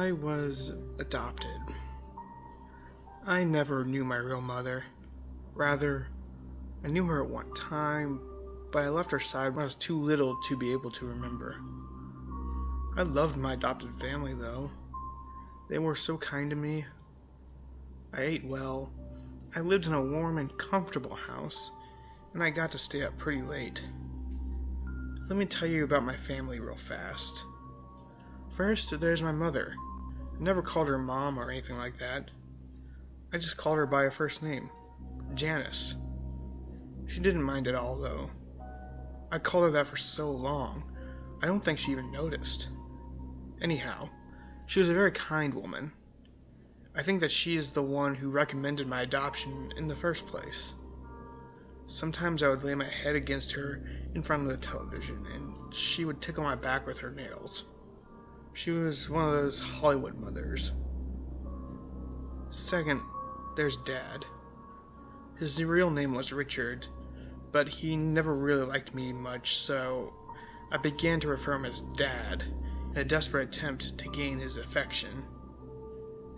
I was adopted. I never knew my real mother. Rather, I knew her at one time, but I left her side when I was too little to be able to remember. I loved my adopted family, though. They were so kind to me. I ate well. I lived in a warm and comfortable house, and I got to stay up pretty late. Let me tell you about my family real fast. First, there's my mother. I never called her Mom or anything like that. I just called her by her first name, Janice. She didn't mind at all, though. I called her that for so long, I don't think she even noticed. Anyhow, she was a very kind woman. I think that she is the one who recommended my adoption in the first place. Sometimes I would lay my head against her in front of the television, and she would tickle my back with her nails. She was one of those Hollywood mothers. Second, there's Dad. His real name was Richard, but he never really liked me much, so I began to refer him as Dad in a desperate attempt to gain his affection.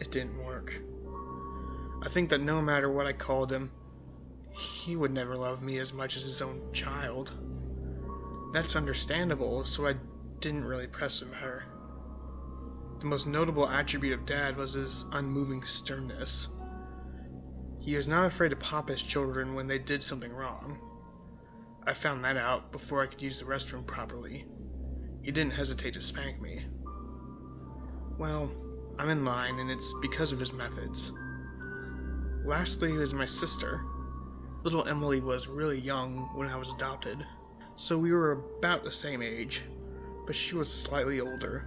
It didn't work. I think that no matter what I called him, he would never love me as much as his own child. That's understandable, so I didn't really press the matter. The most notable attribute of Dad was his unmoving sternness. He was not afraid to pop his children when they did something wrong. I found that out before I could use the restroom properly. He didn't hesitate to spank me. Well, I'm in line, and it's because of his methods. Lastly is my sister. Little Emily was really young when I was adopted, so we were about the same age, but she was slightly older.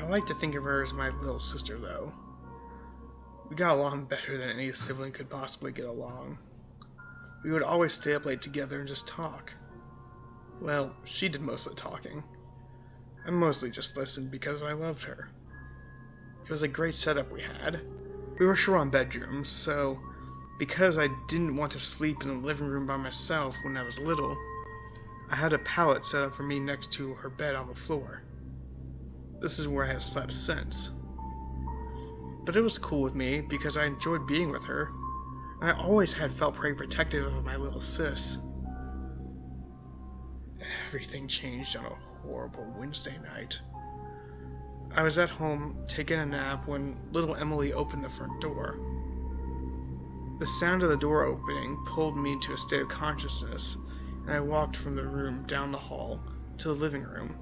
I like to think of her as my little sister, though. We got along better than any sibling could possibly get along. We would always stay up late together and just talk. Well, she did most of the talking. I mostly just listened because I loved her. It was a great setup we had. We were short on bedrooms, so because I didn't want to sleep in the living room by myself when I was little, I had a pallet set up for me next to her bed on the floor. This is where I have slept since. But it was cool with me because I enjoyed being with her, and I always had felt pretty protective of my little sis. Everything changed on a horrible Wednesday night. I was at home taking a nap when little Emily opened the front door. The sound of the door opening pulled me into a state of consciousness, and I walked from the room down the hall to the living room.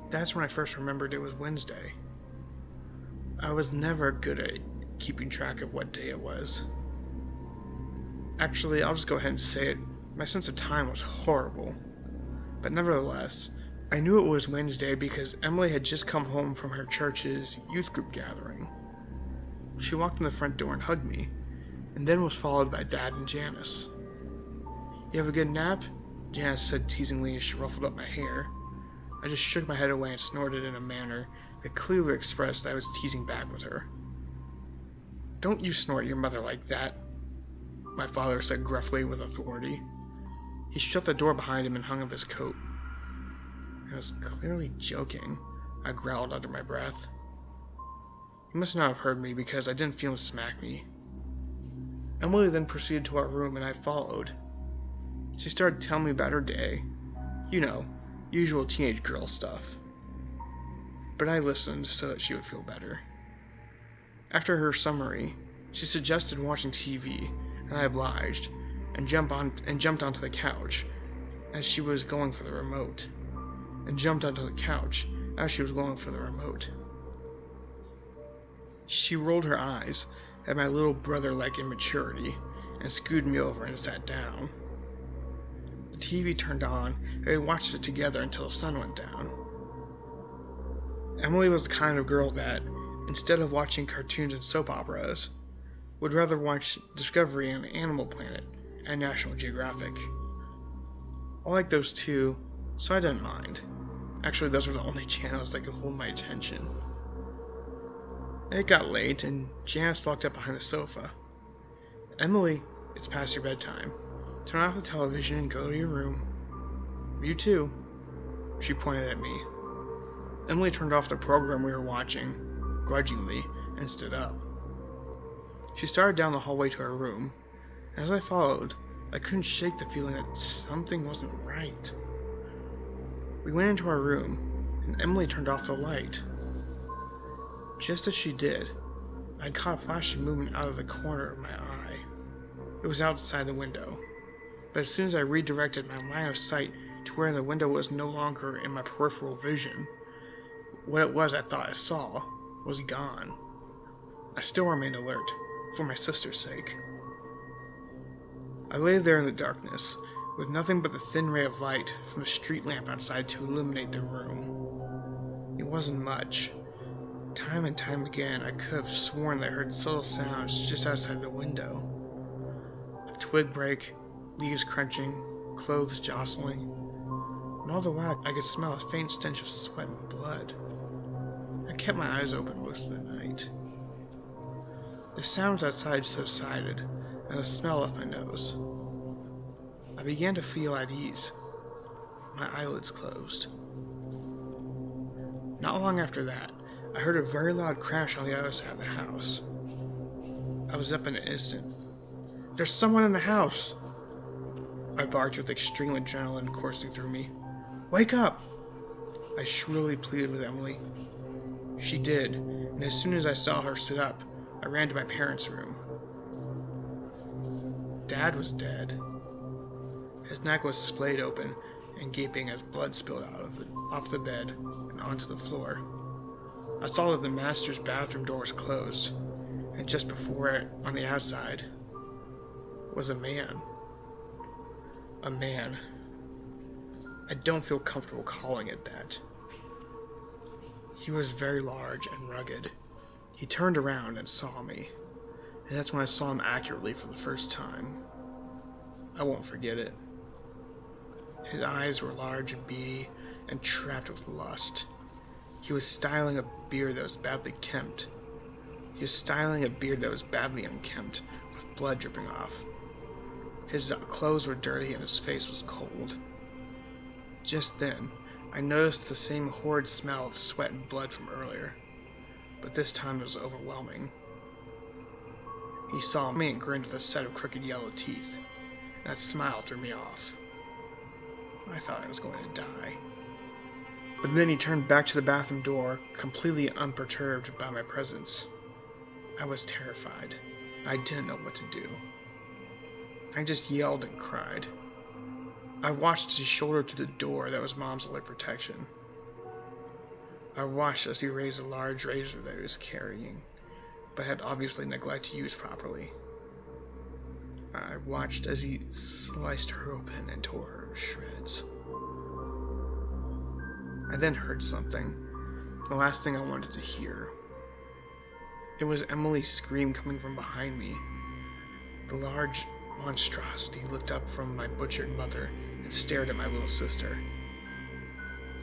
That's when I first remembered it was Wednesday. I was never good at keeping track of what day it was. Actually, I'll just go ahead and say it. My sense of time was horrible. But nevertheless, I knew it was Wednesday because Emily had just come home from her church's youth group gathering. She walked in the front door and hugged me, and then was followed by Dad and Janice. "You have a good nap?" Janice said teasingly as she ruffled up my hair. I just shook my head away and snorted in a manner that clearly expressed that I was teasing back with her. "Don't you snort at your mother like that," my father said gruffly with authority. He shut the door behind him and hung up his coat. I was clearly joking, I growled under my breath. He must not have heard me because I didn't feel him smack me. Emily then proceeded to our room and I followed. She started telling me about her day. You know, usual teenage girl stuff. But I listened so that she would feel better. After her summary, she suggested watching TV, and I obliged, and jumped onto the couch as she was going for the remote. She rolled her eyes at my little brother-like immaturity and scooted me over and sat down. The TV turned on, and we watched it together until the sun went down. Emily was the kind of girl that, instead of watching cartoons and soap operas, would rather watch Discovery and Animal Planet and National Geographic. I like those too, so I didn't mind. Actually, those were the only channels that could hold my attention. It got late, and Janice walked up behind the sofa. "Emily, it's past your bedtime. Turn off the television and go to your room." "You too." She pointed at me. Emily turned off the program we were watching, grudgingly, and stood up. She started down the hallway to her room. As I followed, I couldn't shake the feeling that something wasn't right. We went into our room, and Emily turned off the light. Just as she did, I caught a flash of movement out of the corner of my eye. It was outside the window, but as soon as I redirected my line of sight to where the window was no longer in my peripheral vision, what it was I thought I saw was gone. I still remained alert, for my sister's sake. I lay there in the darkness, with nothing but the thin ray of light from the street lamp outside to illuminate the room. It wasn't much. Time and time again, I could have sworn that I heard subtle sounds just outside the window. A twig break, leaves crunching, clothes jostling, and all the while I could smell a faint stench of sweat and blood. I kept my eyes open most of the night. The sounds outside subsided, and the smell left my nose. I began to feel at ease. My eyelids closed. Not long after that, I heard a very loud crash on the other side of the house. I was up in an instant. "There's someone in the house!" I barked with extreme adrenaline coursing through me. "Wake up!" I shrilly pleaded with Emily. She did, and as soon as I saw her sit up, I ran to my parents' room. Dad was dead. His neck was splayed open and gaping as blood spilled off the bed and onto the floor. I saw that the master's bathroom door was closed, and just before it, on the outside, was a man. A man. I don't feel comfortable calling it that. He was very large and rugged. He turned around and saw me, and that's when I saw him accurately for the first time. I won't forget it. His eyes were large and beady and trapped with lust. He was styling a beard that was badly unkempt, with blood dripping off. His clothes were dirty and his face was cold. Just then, I noticed the same horrid smell of sweat and blood from earlier, but this time it was overwhelming. He saw me and grinned with a set of crooked yellow teeth, and that smile threw me off. I thought I was going to die. But then he turned back to the bathroom door, completely unperturbed by my presence. I was terrified. I didn't know what to do. I just yelled and cried. I watched as he shouldered to the door that was Mom's only protection. I watched as he raised a large razor that he was carrying, but had obviously neglected to use properly. I watched as he sliced her open and tore her to shreds. I then heard something, the last thing I wanted to hear. It was Emily's scream coming from behind me. The large monstrosity looked up from my butchered mother and stared at my little sister.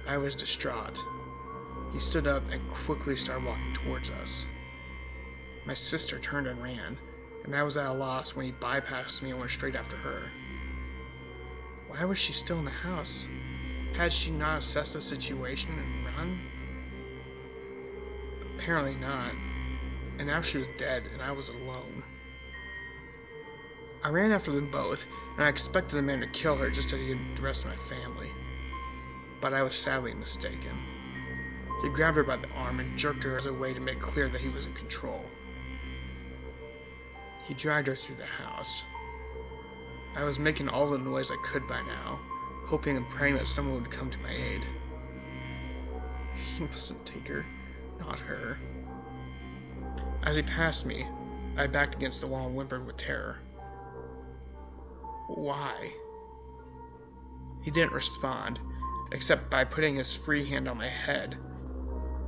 I was distraught. He stood up and quickly started walking towards us. My sister turned and ran, and I was at a loss when he bypassed me and went straight after her. Why was she still in the house? Had she not assessed the situation and run? Apparently not, and now she was dead and I was alone. I ran after them both, and I expected the man to kill her just as he did the rest of my family. But I was sadly mistaken. He grabbed her by the arm and jerked her as a way to make clear that he was in control. He dragged her through the house. I was making all the noise I could by now, hoping and praying that someone would come to my aid. He mustn't take her, not her. As he passed me, I backed against the wall and whimpered with terror. Why? He didn't respond, except by putting his free hand on my head.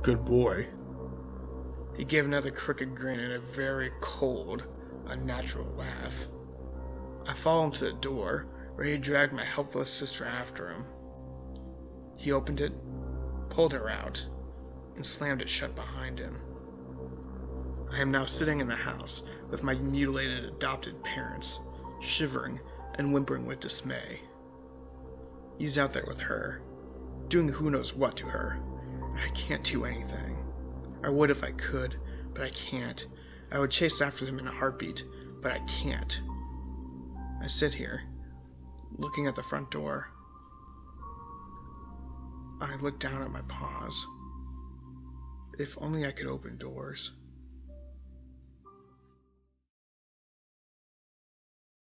Good boy. He gave another crooked grin and a very cold, unnatural laugh. I followed him to the door, where he dragged my helpless sister after him. He opened it, pulled her out, and slammed it shut behind him. I am now sitting in the house with my mutilated adopted parents, shivering and whimpering with dismay. He's out there with her, doing who knows what to her, and I can't do anything. I would if I could, but I can't. I would chase after them in a heartbeat, but I can't. I sit here, looking at the front door. I look down at my paws. If only I could open doors.